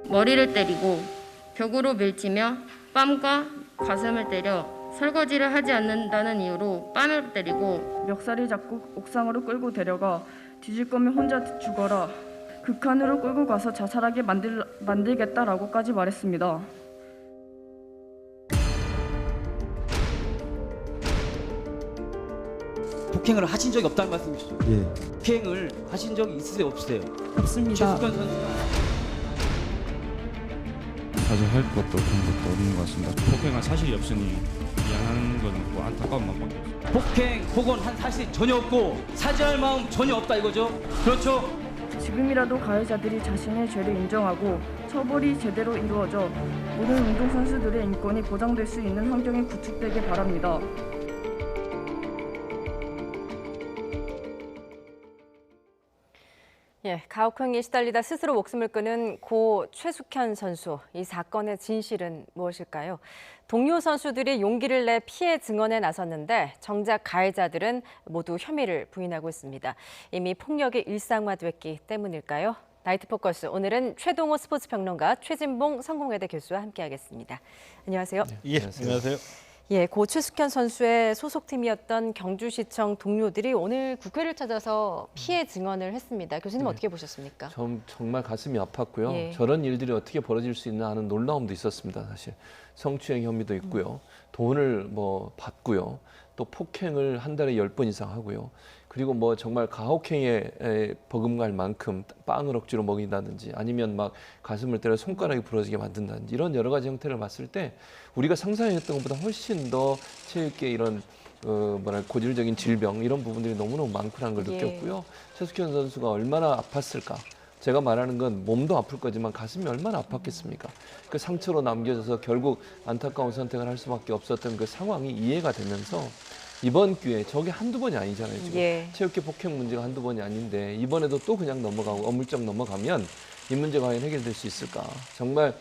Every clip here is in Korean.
머리를 때리고 벽으로 밀치며 뺨과 가슴을 때려 설거지를 하지 않는다는 이유로 뺨을 때리고 멱살이 잡고 옥상으로 끌고 데려가 뒤질 거면 혼자 죽어라. 극한으로 끌고 가서 자살하게 만들겠다라고까지 말했습니다. 폭행을 하신 적이 없다는 말씀이시죠? 예. 폭행을 하신 적이 있으세요, 없으세요? 없습니다. 최숙현 선수가 사실 할 것도 그런 것도 없는 것 같습니다. 폭행한 사실이 없으니 미안한 건 없고 안타까운 마음밖에 없어요. 폭행 혹은 한 사실이 전혀 없고 사죄할 마음 전혀 없다 이거죠? 그렇죠? 지금이라도 가해자들이 자신의 죄를 인정하고 처벌이 제대로 이루어져 모든 운동선수들의 인권이 보장될 수 있는 환경이 구축되길 바랍니다. 예, 가혹행위에 시달리다 스스로 목숨을 끊은 고 최숙현 선수. 이 사건의 진실은 무엇일까요? 동료 선수들이 용기를 내 피해 증언에 나섰는데 정작 가해자들은 모두 혐의를 부인하고 있습니다. 이미 폭력이 일상화됐기 때문일까요? 나이트 포커스, 오늘은 최동호 스포츠평론가, 최진봉 성공회대 교수와 함께하겠습니다. 안녕하세요. 예, 안녕하세요. 예, 고 최숙현 선수의 소속팀이었던 경주시청 동료들이 오늘 국회를 찾아서 피해 증언을 했습니다. 교수님 어떻게 보셨습니까? 정말 가슴이 아팠고요. 예. 저런 일들이 어떻게 벌어질 수 있나 하는 놀라움도 있었습니다. 사실 성추행 혐의도 있고요. 돈을 받고요. 또 폭행을 한 달에 10번 이상 하고요. 그리고 정말 가혹행위에 버금갈 만큼 빵을 억지로 먹인다든지 아니면 막 가슴을 때려 손가락이 부러지게 만든다든지 이런 여러 가지 형태를 봤을 때 우리가 상상했던 것보다 훨씬 더 체육계 이런 고질적인 질병 이런 부분들이 너무너무 많구나는 걸 느꼈고요. 최숙현 선수가 얼마나 아팠을까. 제가 말하는 건 몸도 아플 거지만 가슴이 얼마나 아팠겠습니까? 그 상처로 남겨져서 결국 안타까운 선택을 할 수밖에 없었던 그 상황이 이해가 되면서 이번 기회에 저게 한두 번이 아니잖아요. 지금 예. 체육계 폭행 문제가 한두 번이 아닌데 이번에도 또 그냥 넘어가고 어물쩍 넘어가면 이 문제가 과연 해결될 수 있을까? 정말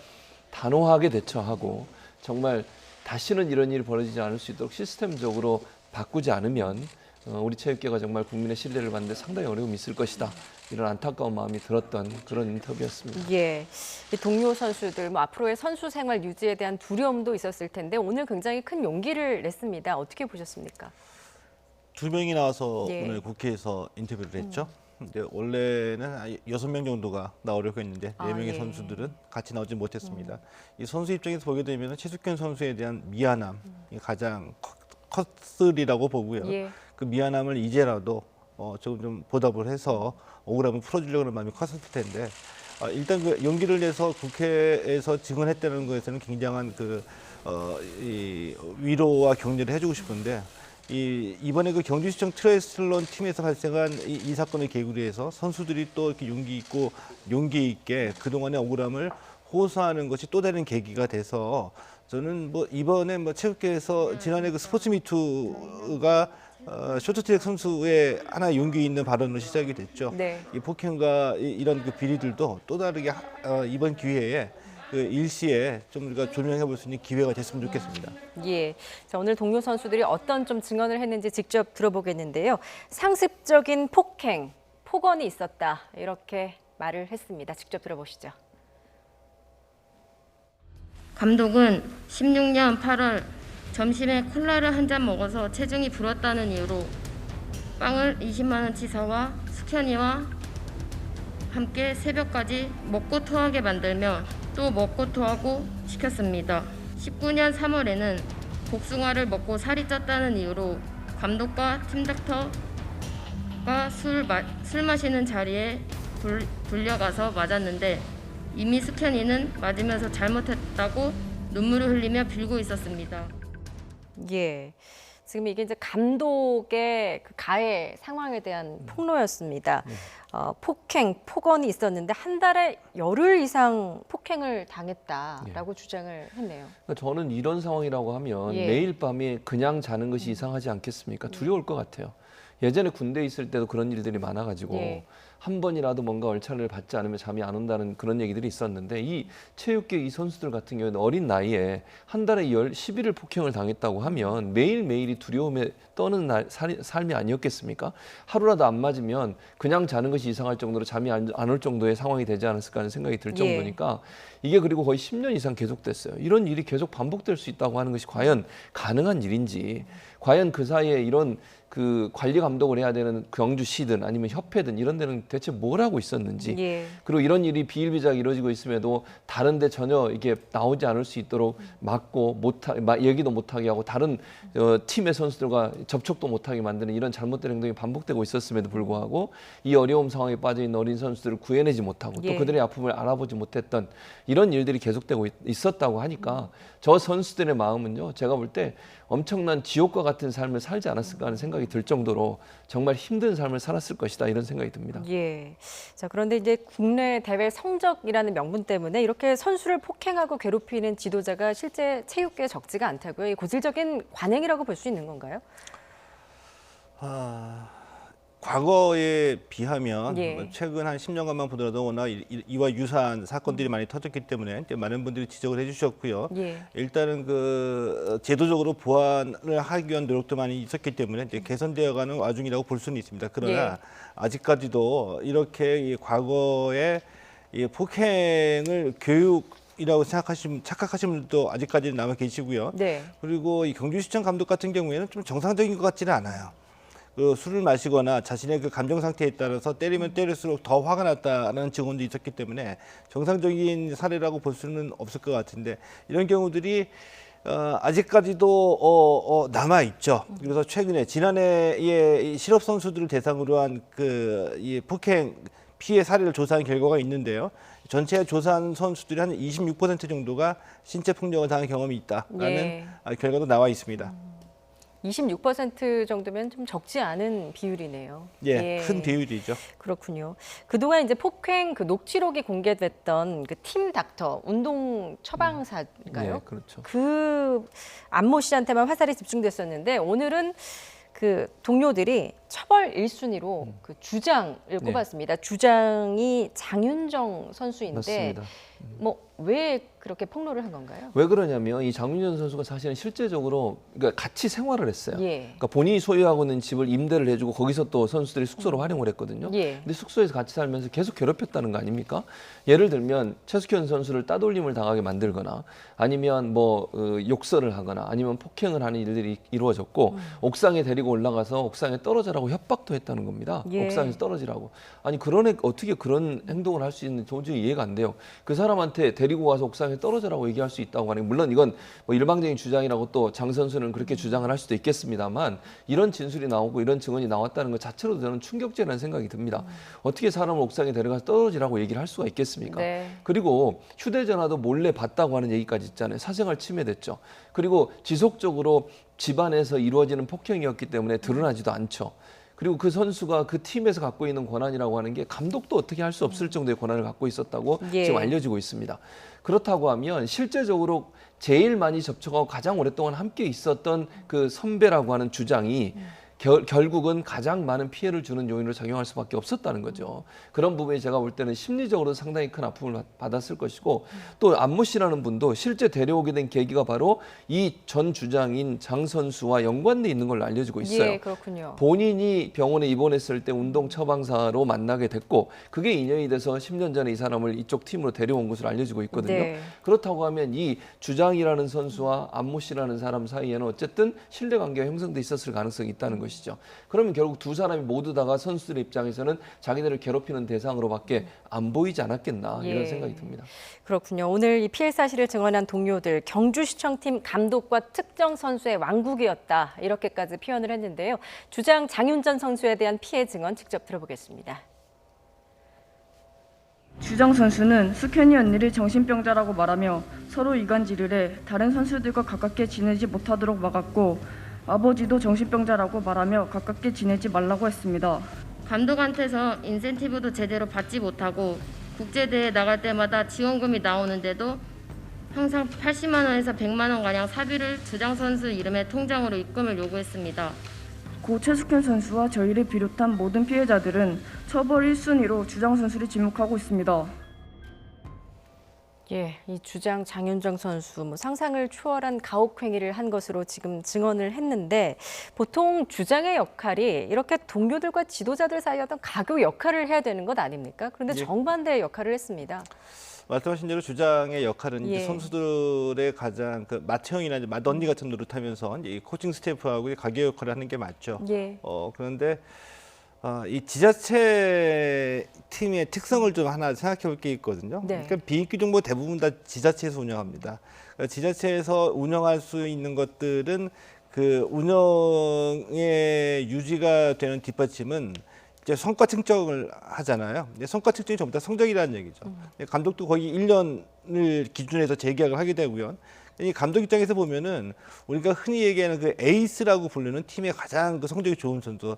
단호하게 대처하고 정말 다시는 이런 일이 벌어지지 않을 수 있도록 시스템적으로 바꾸지 않으면 우리 체육계가 정말 국민의 신뢰를 받는데 상당히 어려움이 있을 것이다. 이런 안타까운 마음이 들었던 그런 인터뷰였습니다. 예, 이 동료 선수들 앞으로의 선수 생활 유지에 대한 두려움도 있었을 텐데 오늘 굉장히 큰 용기를 냈습니다. 어떻게 보셨습니까? 두 명이 나와서 예. 오늘 국회에서 인터뷰를 했죠. 근데 원래는 6명 정도가 나오려고 했는데 4명의 예. 선수들은 같이 나오지 못했습니다. 이 선수 입장에서 보게 되면 최숙현 선수에 대한 미안함이 가장 컸으리라고 보고요. 예. 그 미안함을 이제라도 조금 좀 보답을 해서 억울함을 풀어주려고 하는 마음이 컸을 텐데 일단 그 용기를 내서 국회에서 증언했다는 것에서는 굉장한 이 위로와 격려를 해주고 싶은데 이번에 그 경주시청 트라이슬론 팀에서 발생한 이 사건의 계기로 해서 선수들이 또 이렇게 용기 있게 그동안의 억울함을 호소하는 것이 또 다른 계기가 돼서 저는 이번에 체육계에서 지난해 그 스포츠 미투가 쇼트트랙 선수의 하나 용기 있는 발언으로 시작이 됐죠. 네. 이 폭행과 이런 그 비리들도 또 다르게 이번 기회에 그 일시에 좀 우리가 조명해 볼 수 있는 기회가 됐으면 좋겠습니다. 예, 자, 오늘 동료 선수들이 어떤 좀 증언을 했는지 직접 들어보겠는데요. 상습적인 폭행, 폭언이 있었다 이렇게 말을 했습니다. 직접 들어보시죠. 감독은 16년 8월 점심에 콜라를 한 잔 먹어서 체중이 불었다는 이유로 빵을 20만 원치 사와 숙현이와 함께 새벽까지 먹고 토하게 만들며 또 먹고 토하고 시켰습니다. 19년 3월에는 복숭아를 먹고 살이 쪘다는 이유로 감독과 팀닥터가 술 마시는 자리에 불려가서 맞았는데 이미 숙현이는 맞으면서 잘못했다고 눈물을 흘리며 빌고 있었습니다. 예, 지금 이게 이제 감독의 그 가해 상황에 대한 폭로였습니다. 폭행, 폭언이 있었는데 한 달에 열흘 이상 폭행을 당했다라고 주장을 했네요. 그러니까 저는 이런 상황이라고 하면 예. 매일 밤에 그냥 자는 것이 이상하지 않겠습니까? 두려울 것 같아요. 예전에 군대에 있을 때도 그런 일들이 많아가지고 예. 한 번이라도 뭔가 얼차려를 받지 않으면 잠이 안 온다는 그런 얘기들이 있었는데 이 체육계 이 선수들 같은 경우는 어린 나이에 한 달에 11일 폭행을 당했다고 하면 매일매일이 두려움에 떠는 삶이 아니었겠습니까? 하루라도 안 맞으면 그냥 자는 것이 이상할 정도로 잠이 안 올 정도의 상황이 되지 않았을까 하는 생각이 들 정도니까 이게 그리고 거의 10년 이상 계속됐어요. 이런 일이 계속 반복될 수 있다고 하는 것이 과연 가능한 일인지, 과연 그 사이에 이런 그 관리 감독을 해야 되는 경주시든 아니면 협회든 이런 데는 대체 뭘 하고 있었는지, 그리고 이런 일이 비일비재하게 이루어지고 있음에도 다른 데 전혀 이게 나오지 않을 수 있도록 막고 얘기도 못하게 하고 다른 팀의 선수들과 접촉도 못하게 만드는 이런 잘못된 행동이 반복되고 있었음에도 불구하고 이 어려움 상황에 빠져 있는 어린 선수들을 구해내지 못하고 또 그들의 아픔을 알아보지 못했던 이런 일들이 계속되고 있었다고 하니까 저 선수들의 마음은요, 제가 볼 때 엄청난 지옥과 같은 삶을 살지 않았을까 하는 생각이 들 정도로 정말 힘든 삶을 살았을 것이다 이런 생각이 듭니다. 자, 그런데 이제 국내 대회 성적이라는 명분 때문에 이렇게 선수를 폭행하고 괴롭히는 지도자가 실제 체육계에 적지가 않다고요. 이 고질적인 관행이라고 볼 수 있는 건가요? 과거에 비하면 최근 한 10년간만 보더라도 워낙 이와 유사한 사건들이 많이 터졌기 때문에 많은 분들이 지적을 해주셨고요. 일단은 그 제도적으로 보완을 하기 위한 노력도 많이 있었기 때문에 이제 개선되어가는 와중이라고 볼 수는 있습니다. 그러나 아직까지도 이렇게 이 과거에 이 폭행을 교육이라고 착각하시는 분들도 아직까지는 남아 계시고요. 그리고 이 경주시청 감독 같은 경우에는 좀 정상적인 것 같지는 않아요. 그 술을 마시거나 자신의 그 감정 상태에 따라서 때리면 때릴수록 더 화가 났다는 증언도 있었기 때문에 정상적인 사례라고 볼 수는 없을 것 같은데 이런 경우들이 아직까지도 남아 있죠. 그래서 최근에 지난해에 실업 선수들을 대상으로 한 이 폭행 피해 사례를 조사한 결과가 있는데요. 전체 조사한 선수들이 한 26% 정도가 신체 폭력을 당한 경험이 있다라는 결과도 나와 있습니다. 26% 정도면 좀 적지 않은 비율이네요. 큰 비율이죠. 그렇군요. 그동안 이제 폭행 그 녹취록이 공개됐던 그 팀 닥터 운동 처방사인가요? 그렇죠. 그 안모 씨한테만 화살이 집중됐었는데 오늘은 그 동료들이 처벌 1순위로 그 주장을 꼽았습니다. 주장이 장윤정 선수인데 맞습니다. 뭐 왜 그렇게 폭로를 한 건가요? 왜 그러냐면 이 장윤정 선수가 사실은 실제적으로 그러니까 같이 생활을 했어요. 그러니까 본인이 소유하고 있는 집을 임대를 해주고 거기서 또 선수들이 숙소로 활용을 했거든요. 근데 숙소에서 같이 살면서 계속 괴롭혔다는 거 아닙니까? 예를 들면 최숙현 선수를 따돌림을 당하게 만들거나 아니면 뭐 욕설을 하거나 아니면 폭행을 하는 일들이 이루어졌고 옥상에 데리고 올라가서 옥상에 떨어져라고 협박도 했다는 겁니다. 옥상에서 떨어지라고. 아니 그런 어떻게 그런 행동을 할 수 있는지 도저히 이해가 안 돼요. 그 사람한테 데리고 와서 옥상에 떨어져라고 얘기할 수 있다고 하는, 물론 이건 뭐 일방적인 주장이라고 또 장 선수는 그렇게 주장을 할 수도 있겠습니다만 이런 진술이 나오고 이런 증언이 나왔다는 것 자체로도 저는 충격적이라는 생각이 듭니다. 어떻게 사람을 옥상에 데려가서 떨어지라고 얘기를 할 수가 있겠습니까? 그리고 휴대전화도 몰래 봤다고 하는 얘기까지 있잖아요. 사생활 침해됐죠. 그리고 지속적으로 집안에서 이루어지는 폭행이었기 때문에 드러나지도 않죠. 그리고 그 선수가 그 팀에서 갖고 있는 권한이라고 하는 게 감독도 어떻게 할 수 없을 정도의 권한을 갖고 있었다고 지금 알려지고 있습니다. 그렇다고 하면 실제적으로 제일 많이 접촉하고 가장 오랫동안 함께 있었던 그 선배라고 하는 주장이 결국은 가장 많은 피해를 주는 요인으로 작용할 수밖에 없었다는 거죠. 그런 부분이 제가 볼 때는 심리적으로 상당히 큰 아픔을 받았을 것이고 또 안모 씨라는 분도 실제 데려오게 된 계기가 바로 이 전 주장인 장 선수와 연관돼 있는 걸로 알려지고 있어요. 그렇군요. 본인이 병원에 입원했을 때 운동 처방사로 만나게 됐고 그게 인연이 돼서 10년 전에 이 사람을 이쪽 팀으로 데려온 것으로 알려지고 있거든요. 그렇다고 하면 이 주장이라는 선수와 안모 씨라는 사람 사이에는 어쨌든 신뢰관계가 형성돼 있었을 가능성이 있다는 거죠. 그러면 결국 두 사람이 모두 다가 선수들의 입장에서는 자기들을 괴롭히는 대상으로밖에 안 보이지 않았겠나 이런 생각이 듭니다. 그렇군요. 오늘 이 피해 사실을 증언한 동료들 경주시청팀 감독과 특정 선수의 왕국이었다 이렇게까지 표현을 했는데요. 주장 장윤정 선수에 대한 피해 증언 직접 들어보겠습니다. 주장 선수는 숙현이 언니를 정신병자라고 말하며 서로 이간질을 해 다른 선수들과 가깝게 지내지 못하도록 막았고 아버지도 정신병자라고 말하며 가깝게 지내지 말라고 했습니다. 감독한테서 인센티브도 제대로 받지 못하고 국제대회 나갈 때마다 지원금이 나오는데도 항상 80만 원에서 100만 원가량 사비를 주장 선수 이름의 통장으로 입금을 요구했습니다. 고 최숙현 선수와 저희를 비롯한 모든 피해자들은 처벌 1순위로 주장 선수를 지목하고 있습니다. 예, 이 주장 장윤정 선수 상상을 초월한 가혹행위를 한 것으로 지금 증언을 했는데 보통 주장의 역할이 이렇게 동료들과 지도자들 사이 어떤 가교 역할을 해야 되는 것 아닙니까? 그런데 예. 정반대의 역할을 했습니다. 말씀하신 대로 주장의 역할은 예. 이제 선수들의 가장 그 맏형이나 맏언니 같은 노릇하면서 이제 이 코칭 스태프하고 가교 역할을 하는 게 맞죠. 예. 그런데 이 지자체 팀의 특성을 좀 하나 생각해 볼 게 있거든요. 네. 그러니까 비인기 정보 대부분 다 지자체에서 운영합니다. 그러니까 지자체에서 운영할 수 있는 것들은 그 운영의 유지가 되는 뒷받침은 이제 성과 측정을 하잖아요. 근데 성과 측정이 전부 다 성적이라는 얘기죠. 감독도 거의 1년을 기준해서 재계약을 하게 되고요. 이 감독 입장에서 보면은 우리가 흔히 얘기하는 그 에이스라고 부르는 팀의 가장 그 성적이 좋은 선수,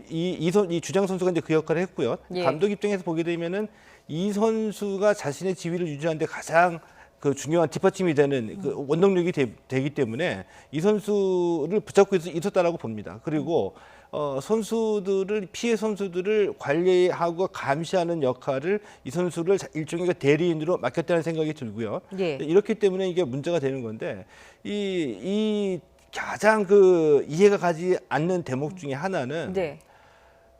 이 주장 선수가 이제 그 역할을 했고요. 예. 감독 입장에서 보게 되면은 이 선수가 자신의 지위를 유지하는데 가장 그 중요한 뒷받침이 되는 그 원동력이 되기 때문에 이 선수를 붙잡고 있었다라고 봅니다. 그리고 선수들을 피해 선수들을 관리하고 감시하는 역할을 이 선수를 일종의 그 대리인으로 맡겼다는 생각이 들고요. 예. 이렇기 때문에 이게 문제가 되는 건데 이 가장 그 이해가 가지 않는 대목 중에 하나는 네.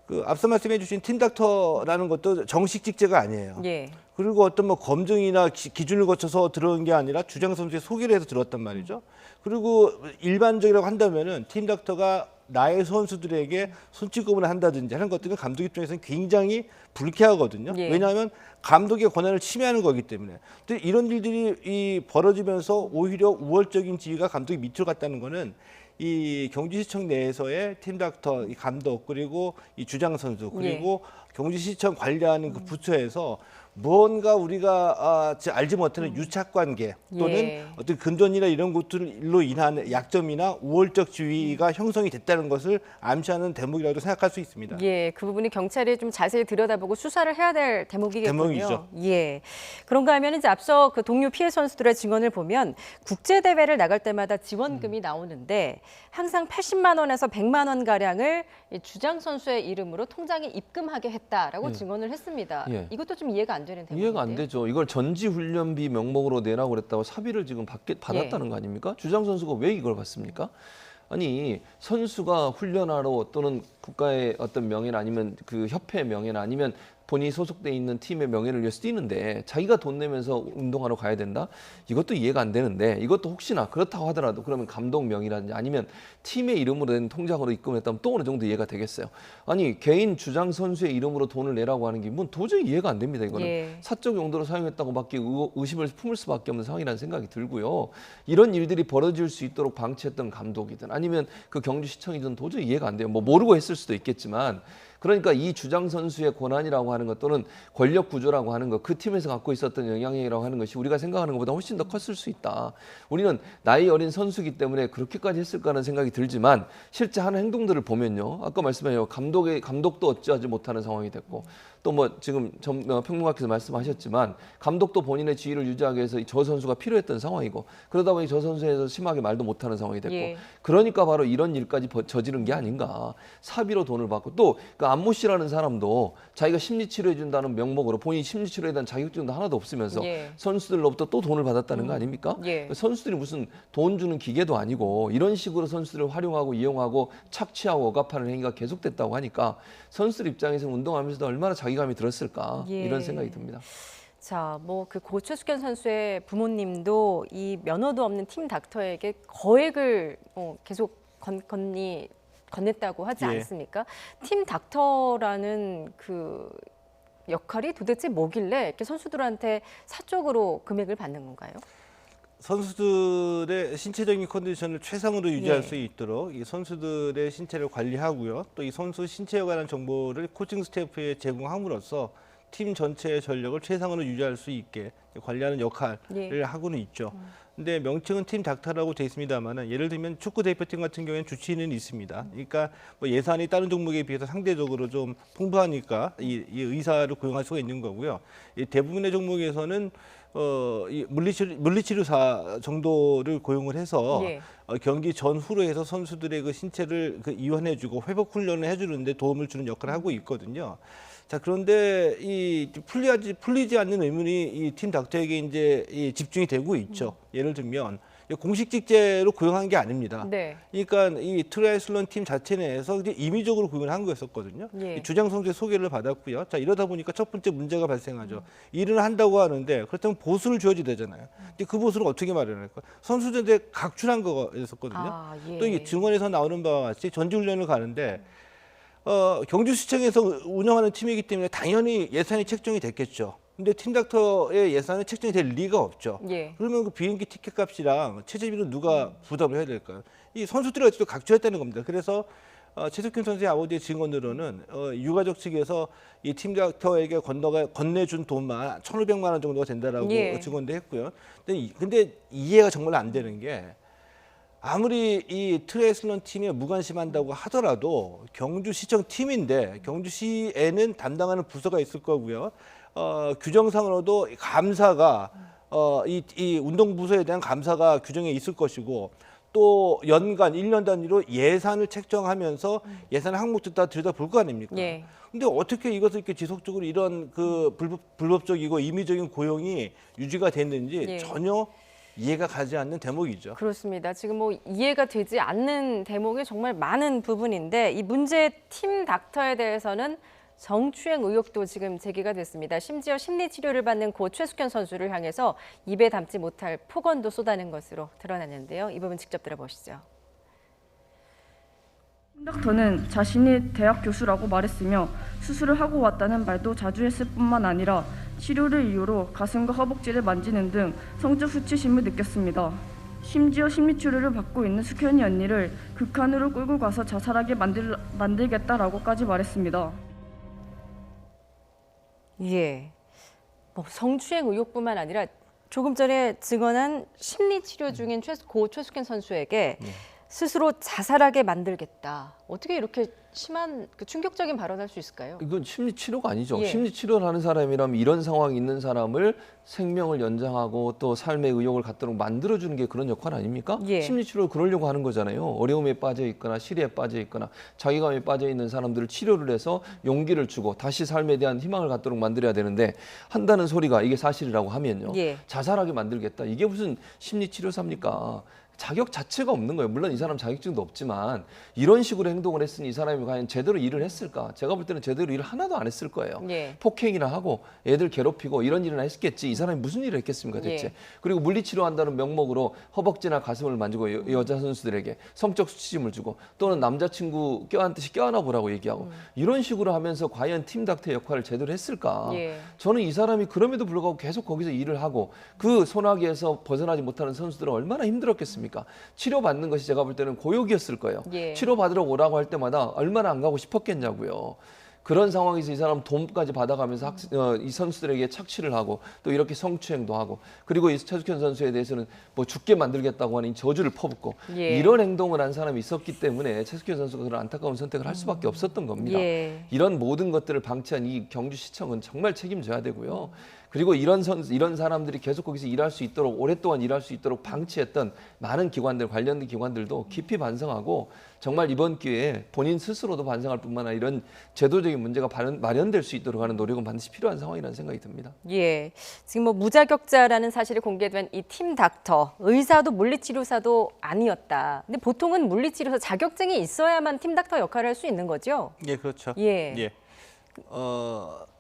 그 앞서 말씀해 주신 팀닥터라는 것도 정식 직제가 아니에요. 예. 그리고 어떤 뭐 검증이나 기준을 거쳐서 들어온 게 아니라 주장 선수의 소개를 해서 들어왔단 말이죠. 그리고 일반적이라고 한다면은 팀닥터가 나의 선수들에게 손찌검을 한다든지 하는 것들은 감독 입장에서는 굉장히 불쾌하거든요. 예. 왜냐하면 감독의 권한을 침해하는 거기 때문에. 근데 이런 일들이 벌어지면서 오히려 우월적인 지위가 감독이 밑으로 갔다는 거는 이 경주시청 내에서의 팀닥터, 이 감독 그리고 이 주장 선수 그리고 경주시청 관리하는 그 부처에서 무언가 우리가 알지 못하는 유착 관계 또는 예. 어떤 금전이나 이런 것들로 인한 약점이나 우월적 지위가 형성이 됐다는 것을 암시하는 대목이라고 생각할 수 있습니다. 예, 그 부분이 경찰이 좀 자세히 들여다보고 수사를 해야 될 대목이겠군요. 대목이죠. 예. 그런가 하면 이제 앞서 그 동료 피해 선수들의 증언을 보면 국제 대회를 나갈 때마다 지원금이 나오는데 항상 80만 원에서 100만 원 가량을 이 주장 선수의 이름으로 통장에 입금하게 했다라고 예. 증언을 했습니다. 예. 이것도 좀 이해가 안 되는 대목인데. 이해가 안 되죠. 이걸 전지훈련비 명목으로 내라고 그랬다고 사비를 지금 받았다는 거 아닙니까? 주장 선수가 왜 이걸 받습니까? 아니 선수가 훈련하러 또는 국가의 어떤 명예나 아니면 그 협회의 명예나 아니면 본인이 소속돼 있는 팀의 명예를 위해서 뛰는데 자기가 돈 내면서 운동하러 가야 된다? 이것도 이해가 안 되는데 이것도 혹시나 그렇다고 하더라도 그러면 감독 명의라든지 아니면 팀의 이름으로 된 통장으로 입금했다면 또 어느 정도 이해가 되겠어요. 아니 개인 주장 선수의 이름으로 돈을 내라고 하는 게 도저히 이해가 안 됩니다. 이거는 예. 사적 용도로 사용했다고밖에 의심을 품을 수밖에 없는 상황이라는 생각이 들고요. 이런 일들이 벌어질 수 있도록 방치했던 감독이든 아니면 그 경주시청이든 도저히 이해가 안 돼요. 뭐 모르고 했을 수도 있겠지만 그러니까 이 주장 선수의 권한이라고 하는 것 또는 권력 구조라고 하는 것, 그 팀에서 갖고 있었던 영향력이라고 하는 것이 우리가 생각하는 것보다 훨씬 더 컸을 수 있다. 우리는 나이 어린 선수이기 때문에 그렇게까지 했을까 하는 생각이 들지만 실제 하는 행동들을 보면요. 아까 말씀하신 감독도 어찌하지 못하는 상황이 됐고 또 뭐 지금 평론가께서 말씀하셨지만 감독도 본인의 지위를 유지하기 위해서 저 선수가 필요했던 상황이고 그러다 보니 저 선수에서 심하게 말도 못하는 상황이 됐고 예. 그러니까 바로 이런 일까지 저지른 게 아닌가. 사비로 돈을 받고 또 그 안모 씨라는 사람도 자기가 심리치료해 준다는 명목으로 본인이 심리치료에 대한 자격증도 하나도 없으면서 예. 선수들로부터 또 돈을 받았다는 거 아닙니까? 예. 선수들이 무슨 돈 주는 기계도 아니고 이런 식으로 선수들을 활용하고 이용하고 착취하고 억압하는 행위가 계속됐다고 하니까 선수들 입장에서 운동하면서도 얼마나 자기감이 들었을까 예. 이런 생각이 듭니다. 자, 뭐 그 고 최숙현 선수의 부모님도 이 면허도 없는 팀 닥터에게 거액을 계속 건넸다고 하지 예. 않습니까? 팀 닥터라는 그 역할이 도대체 뭐길래 이렇게 선수들한테 사적으로 금액을 받는 건가요? 선수들의 신체적인 컨디션을 최상으로 유지할 예. 수 있도록 이 선수들의 신체를 관리하고요. 또 이 선수 신체에 관한 정보를 코칭 스태프에 제공함으로써 팀 전체의 전력을 최상으로 유지할 수 있게 관리하는 역할을 예. 하고는 있죠. 근데 명칭은 팀 닥터라고 되어 있습니다만은 예를 들면 축구 대표팀 같은 경우에는 주치의는 있습니다. 그러니까 뭐 예산이 다른 종목에 비해서 상대적으로 좀 풍부하니까 이 의사를 고용할 수가 있는 거고요. 이 대부분의 종목에서는 이 물리치료사 정도를 고용을 해서 예. 경기 전후로 해서 선수들의 그 신체를 그 이완해주고 회복 훈련을 해주는데 도움을 주는 역할을 하고 있거든요. 자, 그런데 이 풀리지 않는 의문이 이 팀 닥터에게 이제 이 집중이 되고 있죠. 예를 들면 공식 직제로 고용한 게 아닙니다. 네. 그러니까 이 트라이슬론 팀 자체 내에서 이제 임의적으로 고용을 한 거였었거든요. 예. 이 주장 선수의 소개를 받았고요. 자, 이러다 보니까 첫 번째 문제가 발생하죠. 일을 한다고 하는데 그렇다면 보수를 줘야지 되잖아요. 근데 그 보수를 어떻게 마련할까? 선수들한테 각출한 거였었거든요. 아, 예. 또 이 증언에서 나오는 바와 같이 전지훈련을 가는데 경주시청에서 운영하는 팀이기 때문에 당연히 예산이 책정이 됐겠죠. 근데 팀닥터의 예산은 책정이 될 리가 없죠. 예. 그러면 그 비행기 티켓 값이랑 체제비는 누가 부담을 해야 될까요? 이 선수들이 어쨌든 각주했다는 겁니다. 그래서 최석현 선수의 아버지의 증언으로는 유가족 측에서 이 팀닥터에게 건네준 돈만 1,500만 원 정도가 된다라고 예. 증언도 했고요. 근데 이해가 정말 안 되는 게 아무리 이 트라이슬론 팀에 무관심한다고 하더라도 경주시청 팀인데 경주시에는 담당하는 부서가 있을 거고요. 규정상으로도 감사가 이 운동부서에 대한 감사가 규정에 있을 것이고 또 연간 1년 단위로 예산을 책정하면서 예산 항목들 다 들여다볼 거 아닙니까? 예. 근데 어떻게 이것을 이렇게 지속적으로 이런 그 불법적이고 임의적인 고용이 유지가 됐는지 예. 전혀 이해가 가지 않는 대목이죠. 그렇습니다. 지금 뭐 이해가 되지 않는 대목이 정말 많은 부분인데 이 문제 팀 닥터에 대해서는 성추행 의혹도 지금 제기가 됐습니다. 심지어 심리 치료를 받는 고 최숙현 선수를 향해서 입에 담지 못할 폭언도 쏟아낸 것으로 드러났는데요. 이 부분 직접 들어보시죠. 팀닥터는 자신이 대학 교수라고 말했으며 수술을 하고 왔다는 말도 자주 했을 뿐만 아니라 치료를 이유로 가슴과 허벅지를 만지는 등 성적 수치심을 느꼈습니다. 심지어 심리치료를 받고 있는 숙현이 언니를 극한으로 끌고 가서 자살하게 만들겠다라고까지 말했습니다. 예. 뭐 성추행 의혹뿐만 아니라 조금 전에 증언한 심리 치료 중인 고 최숙현 선수에게 스스로 자살하게 만들겠다. 어떻게 이렇게 심한 충격적인 발언할 수 있을까요? 이건 심리 치료가 아니죠. 예. 심리 치료를 하는 사람이라면 이런 상황이 있는 사람을 생명을 연장하고 또 삶의 의욕을 갖도록 만들어주는 게 그런 역할 아닙니까? 예. 심리 치료를 그러려고 하는 거잖아요. 어려움에 빠져 있거나 시리에 빠져 있거나 자기감에 빠져 있는 사람들을 치료를 해서 용기를 주고 다시 삶에 대한 희망을 갖도록 만들어야 되는데 한다는 소리가 이게 사실이라고 하면요. 예. 자살하게 만들겠다. 이게 무슨 심리 치료사입니까? 자격 자체가 없는 거예요. 물론 이 사람 자격증도 없지만 이런 식으로 행동을 했으니 이 사람이 과연 제대로 일을 했을까? 제가 볼 때는 제대로 일을 하나도 안 했을 거예요. 예. 폭행이나 하고 애들 괴롭히고 이런 일이나 했겠지. 이 사람이 무슨 일을 했겠습니까 대체. 예. 그리고 물리치료한다는 명목으로 허벅지나 가슴을 만지고 여자 선수들에게 성적 수치심을 주고 또는 남자친구 껴안듯이 껴안아 보라고 얘기하고 이런 식으로 하면서 과연 팀닥터의 역할을 제대로 했을까? 예. 저는 이 사람이 그럼에도 불구하고 계속 거기서 일을 하고 그 소나기에서 벗어나지 못하는 선수들은 얼마나 힘들었겠습니까? 치료받는 것이 제가 볼 때는 고역이었을 거예요. 예. 치료받으러 오라고 할 때마다 얼마나 안 가고 싶었겠냐고요. 그런 상황에서 이 사람 돈까지 받아가면서 이 선수들에게 착취를 하고 또 이렇게 성추행도 하고 그리고 이 최숙현 선수에 대해서는 뭐 죽게 만들겠다고 하는 저주를 퍼붓고 예. 이런 행동을 한 사람이 있었기 때문에 최숙현 선수가 그런 안타까운 선택을 할 수밖에 없었던 겁니다. 예. 이런 모든 것들을 방치한 이 경주시청은 정말 책임져야 되고요. 그리고 이런 사람들이 계속 거기서 일할 수 있도록 오랫동안 일할 수 있도록 방치했던 많은 기관들 관련된 기관들도 깊이 반성하고 정말 이번 기회에 본인 스스로도 반성할 뿐만 아니라 이런 제도적인 문제가 마련될 수 있도록 하는 노력은 반드시 필요한 상황이라는 생각이 듭니다. 예. 지금 뭐 무자격자라는 사실이 공개된 이 팀 닥터, 의사도 물리치료사도 아니었다. 근데 보통은 물리치료사 자격증이 있어야만 팀 닥터 역할을 할 수 있는 거죠? 예, 그렇죠. 예. 예.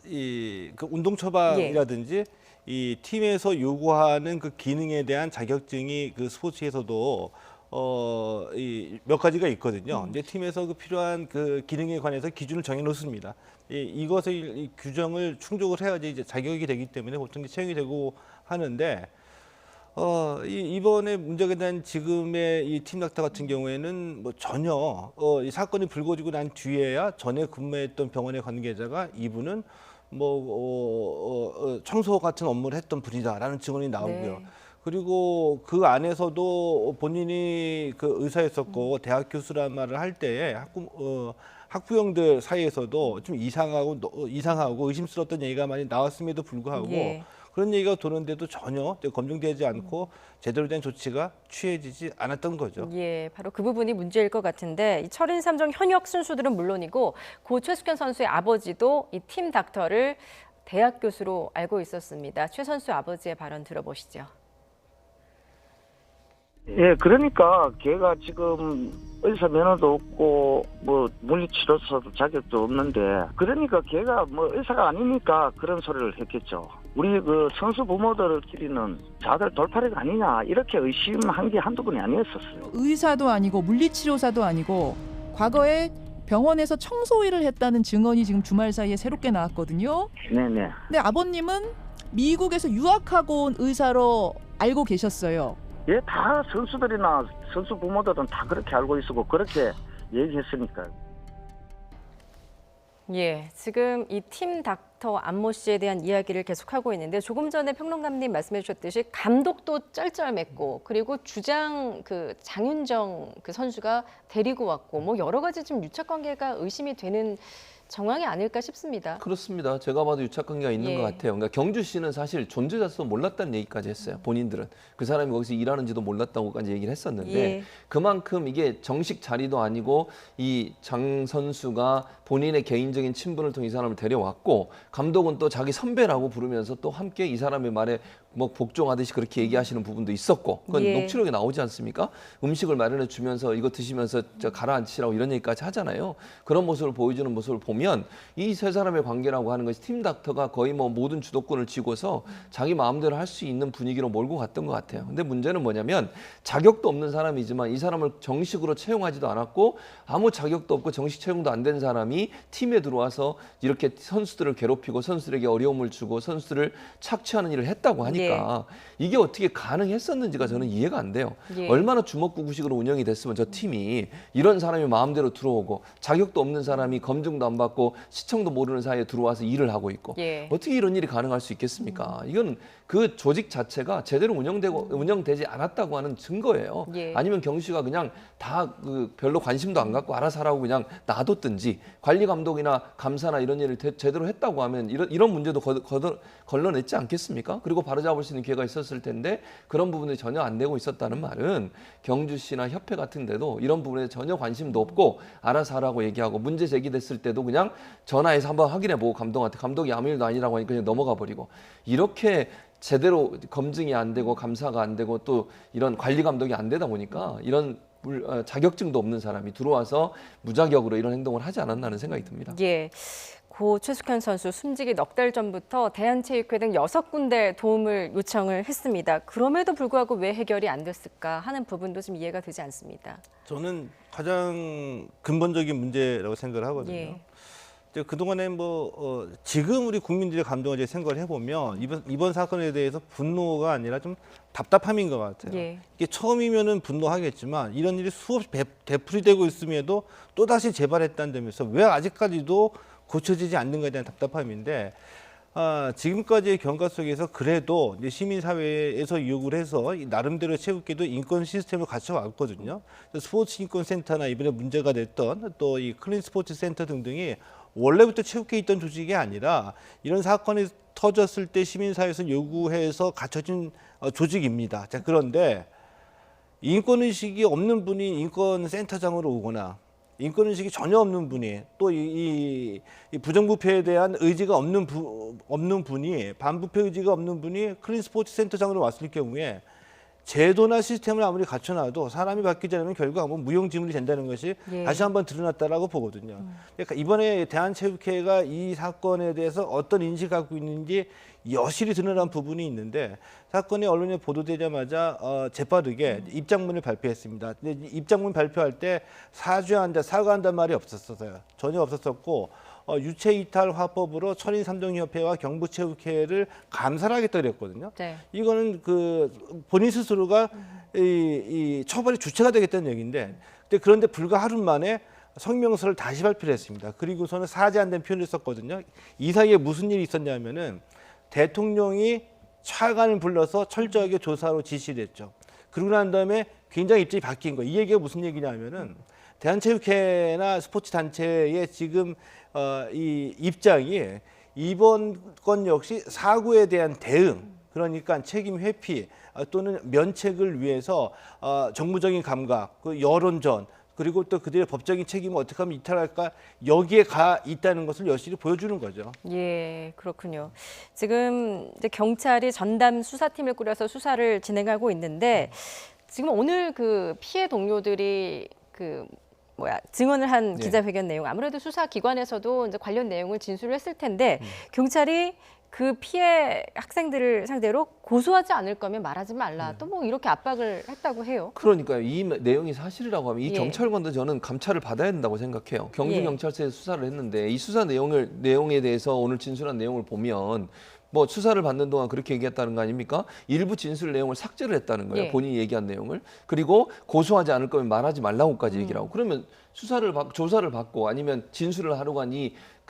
그 운동 처방이라든지 이 팀에서 요구하는 그 기능에 대한 자격증이 그 스포츠에서도 이 몇 가지가 있거든요. 이제 팀에서 그 필요한 그 기능에 관해서 기준을 정해 놓습니다. 이것을 이 규정을 충족을 해야지 이제 자격이 되기 때문에 보통 채용이 되고 하는데 이번에 문제가 된 지금의 이 팀닥터 같은 경우에는 뭐 전혀 이 사건이 불거지고 난 뒤에야 전에 근무했던 병원의 관계자가 이분은 뭐 청소 같은 업무를 했던 분이다라는 증언이 나오고요. 네. 그리고 그 안에서도 본인이 그 의사였었고 대학 교수란 말을 할 때에 학부형들 사이에서도 좀 이상하고 의심스러웠던 얘기가 많이 나왔음에도 불구하고 예. 그런 얘기가 도는데도 전혀 검증되지 않고 제대로 된 조치가 취해지지 않았던 거죠. 예, 바로 그 부분이 문제일 것 같은데 이 철인 3종 현역 선수들은 물론이고 고 최숙현 선수의 아버지도 이 팀 닥터를 대학 교수로 알고 있었습니다. 최 선수 아버지의 발언 들어보시죠. 예, 그러니까 걔가 지금 의사 면허도 없고 뭐 물리치료사도 자격도 없는데 그러니까 걔가 뭐 의사가 아니니까 그런 소리를 했겠죠. 우리 그 선수 부모들끼리는 자들 돌팔이가 아니냐 이렇게 의심한 게 한두 번이 아니었었어요. 의사도 아니고 물리치료사도 아니고 과거에 병원에서 청소 일을 했다는 증언이 지금 주말 사이에 새롭게 나왔거든요. 네네. 근데 아버님은 미국에서 유학하고 온 의사로 알고 계셨어요. 예, 다 선수들이나 선수 부모들은 다 그렇게 알고 있었고 그렇게 얘기했으니까. 예, 지금 이 팀 닥터 안모 씨에 대한 이야기를 계속하고 있는데 조금 전에 평론가님 말씀해 주셨듯이 감독도 쩔쩔맸고 그리고 주장 그 장윤정 그 선수가 데리고 왔고 뭐 여러 가지 좀 유착 관계가 의심이 되는 정황이 아닐까 싶습니다. 그렇습니다. 제가 봐도 유착 관계가 있는 예. 것 같아요. 그러니까 경주 씨는 사실 존재 자체도 몰랐다는 얘기까지 했어요. 본인들은 그 사람이 거기서 일하는지도 몰랐다고까지 얘기를 했었는데 예. 그만큼 이게 정식 자리도 아니고 이 장 선수가 본인의 개인적인 친분을 통해 이 사람을 데려왔고 감독은 또 자기 선배라고 부르면서 또 함께 이 사람의 말에 뭐 복종하듯이 그렇게 얘기하시는 부분도 있었고 그건 예. 녹취록에 나오지 않습니까? 음식을 마련해 주면서 이거 드시면서 저 가라앉히라고 이런 얘기까지 하잖아요. 그런 모습을 보여주는 모습을 보면 이 세 사람의 관계라고 하는 것이 팀 닥터가 거의 뭐 모든 주도권을 쥐고서 자기 마음대로 할 수 있는 분위기로 몰고 갔던 것 같아요. 근데 문제는 뭐냐면 자격도 없는 사람이지만 이 사람을 정식으로 채용하지도 않았고 아무 자격도 없고 정식 채용도 안 된 사람이 팀에 들어와서 이렇게 선수들을 괴롭히고 선수들에게 어려움을 주고 선수들을 착취하는 일을 했다고 하니까 이게 어떻게 가능했었는지가 저는 이해가 안 돼요. 예. 얼마나 주먹구구식으로 운영이 됐으면 저 팀이 이런 사람이 마음대로 들어오고 자격도 없는 사람이 검증도 안 받고 시청도 모르는 사이에 들어와서 일을 하고 있고 예. 어떻게 이런 일이 가능할 수 있겠습니까? 이건 그 조직 자체가 제대로 운영되지 않았다고 하는 증거예요. 예. 아니면 경씨가 그냥 다 그 별로 관심도 안 갖고 알아서 하라고 그냥 놔뒀든지 관리 감독이나 감사나 이런 일을 제대로 했다고 하면 이런 문제도 걸러냈지 않겠습니까? 그리고 바로잡을 수 있는 기회가 있었을 텐데 그런 부분이 전혀 안 되고 있었다는 말은 경주시나 협회 같은 데도 이런 부분에 전혀 관심도 없고 알아서 하라고 얘기하고 문제 제기됐을 때도 그냥 전화해서 한번 확인해보고 감독한테 감독이 아무 일도 아니라고 하니까 그냥 넘어가 버리고 이렇게 제대로 검증이 안 되고 감사가 안 되고 또 이런 관리 감독이 안 되다 보니까 이런 자격증도 없는 사람이 들어와서 무자격으로 이런 행동을 하지 않았나 하는 생각이 듭니다. 예. 고 최숙현 선수 숨지기 넉 달 전부터 대한체육회 등 6군데 도움을 요청을 했습니다. 그럼에도 불구하고 왜 해결이 안 됐을까 하는 부분도 좀 이해가 되지 않습니다. 저는 가장 근본적인 문제라고 생각을 하거든요. 예. 그동안에 지금 우리 국민들의 감정을 이제 생각을 해보면 이번 사건에 대해서 분노가 아니라 좀 답답함인 것 같아요. 예. 이게 처음이면은 분노하겠지만 이런 일이 수없이 되풀이되고 있음에도 또다시 재발했다는 점에서 왜 아직까지도 고쳐지지 않는 것에 대한 답답함인데 지금까지의 경과 속에서 그래도 이제 시민사회에서 요구를 해서 나름대로 체육계도 인권 시스템을 갖춰왔거든요. 스포츠 인권센터나 이번에 문제가 됐던 또 이 클린 스포츠 센터 등등이 원래부터 체육계에 있던 조직이 아니라 이런 사건이 터졌을 때 시민사회에서 요구해서 갖춰진 조직입니다. 자, 그런데 인권의식이 없는 분이 인권센터장으로 오거나 인권의식이 전혀 없는 분이 또 이 부정부패에 대한 의지가 없는 분이 반부패 의지가 없는 분이 클린 스포츠 센터장으로 왔을 경우에 제도나 시스템을 아무리 갖춰놔도 사람이 바뀌지 않으면 결국 아마 무용지물이 된다는 것이 예. 다시 한번 드러났다라고 보거든요. 그러니까 이번에 대한체육회가 이 사건에 대해서 어떤 인식을 갖고 있는지 여실히 드러난 부분이 있는데 사건이 언론에 보도되자마자 재빠르게 입장문을 발표했습니다. 근데 입장문 발표할 때 사과한다는 말이 없었어요. 전혀 없었었고 유체이탈 화법으로 철인 3종 협회와 경부체육회를 감사를 하겠다 그랬거든요. 네. 이거는 그 본인 스스로가 이 처벌의 주체가 되겠다는 얘기인데 그런데 불과 하루 만에 성명서를 다시 발표를 했습니다. 그리고서는 사죄한다는 표현을 썼거든요. 이 사이에 무슨 일이 있었냐면은 대통령이 차관을 불러서 철저하게 조사로 지시를 했죠. 그러고 난 다음에 굉장히 입장이 바뀐 거예요. 이 얘기가 무슨 얘기냐면은 대한체육회나 스포츠 단체의 지금 이 입장이 이번 건 역시 사고에 대한 대응, 그러니까 책임 회피 또는 면책을 위해서 정무적인 감각, 그 여론전, 그리고 또 그들의 법적인 책임을 어떻게 하면 이탈할까, 여기에 가 있다는 것을 여실히 보여주는 거죠. 예, 그렇군요. 지금 이제 경찰이 전담 수사팀을 꾸려서 수사를 진행하고 있는데 지금 오늘 그 피해 동료들이 증언을 한 기자회견 내용, 아무래도 수사기관에서도 이제 관련 내용을 진술을 했을 텐데 경찰이 그 피해 학생들을 상대로 고소하지 않을 거면 말하지 말라. 또 뭐 이렇게 압박을 했다고 해요. 그러니까요. 이 내용이 사실이라고 하면 이 예. 경찰관도 저는 감찰을 받아야 된다고 생각해요. 경주경찰서에서 수사를 했는데 이 수사 내용에 대해서 오늘 진술한 내용을 보면 뭐 수사를 받는 동안 그렇게 얘기했다는 거 아닙니까? 일부 진술 내용을 삭제를 했다는 거예요. 예. 본인이 얘기한 내용을. 그리고 고소하지 않을 거면 말하지 말라고까지 얘기를 하고. 그러면 조사를 받고 아니면 진술을 하러 간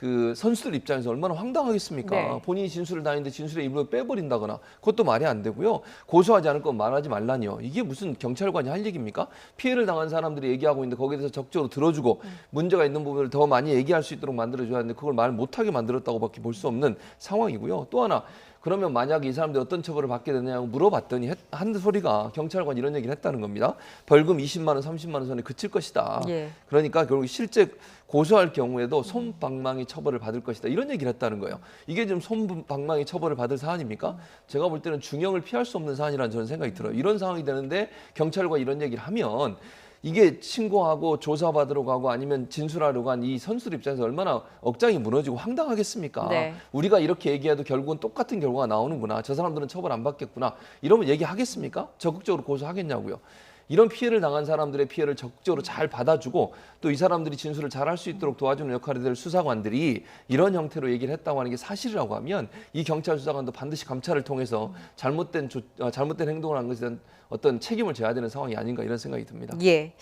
그 선수들 입장에서 얼마나 황당하겠습니까? 네. 본인이 진술을 다했는데 진술의 일부를 빼버린다거나 그것도 말이 안 되고요. 고소하지 않을 건 말하지 말라니요. 이게 무슨 경찰관이 할 얘기입니까? 피해를 당한 사람들이 얘기하고 있는데 거기에 대해서 적극적으로 들어주고 문제가 있는 부분을 더 많이 얘기할 수 있도록 만들어줘야 하는데 그걸 말 못하게 만들었다고밖에 볼 수 없는 상황이고요. 또 하나, 그러면 만약에 이 사람들이 어떤 처벌을 받게 되느냐고 물어봤더니 한 소리가 경찰관 이런 얘기를 했다는 겁니다. 벌금 20만 원, 30만 원 선에 그칠 것이다. 예. 그러니까 결국 실제 고소할 경우에도 솜방망이 처벌을 받을 것이다. 이런 얘기를 했다는 거예요. 이게 지금 솜방망이 처벌을 받을 사안입니까? 제가 볼 때는 중형을 피할 수 없는 사안이라는 저는 생각이 들어요. 이런 상황이 되는데 경찰과 이런 얘기를 하면 이게 신고하고 조사받으러 가고 아니면 진술하러 간 이 선수들 입장에서 얼마나 억장이 무너지고 황당하겠습니까? 네. 우리가 이렇게 얘기해도 결국은 똑같은 결과가 나오는구나. 저 사람들은 처벌 안 받겠구나. 이러면 얘기하겠습니까? 적극적으로 고소하겠냐고요. 이런 피해를 당한 사람들의 피해를 적극적으로 잘 받아주고 또 이 사람들이 진술을 잘할 수 있도록 도와주는 역할이 될 수사관들이 이런 형태로 얘기를 했다고 하는 게 사실이라고 하면 이 경찰 수사관도 반드시 감찰을 통해서 잘못된 행동을 한 것에 대한 어떤 책임을 져야 되는 상황이 아닌가 이런 생각이 듭니다. 예.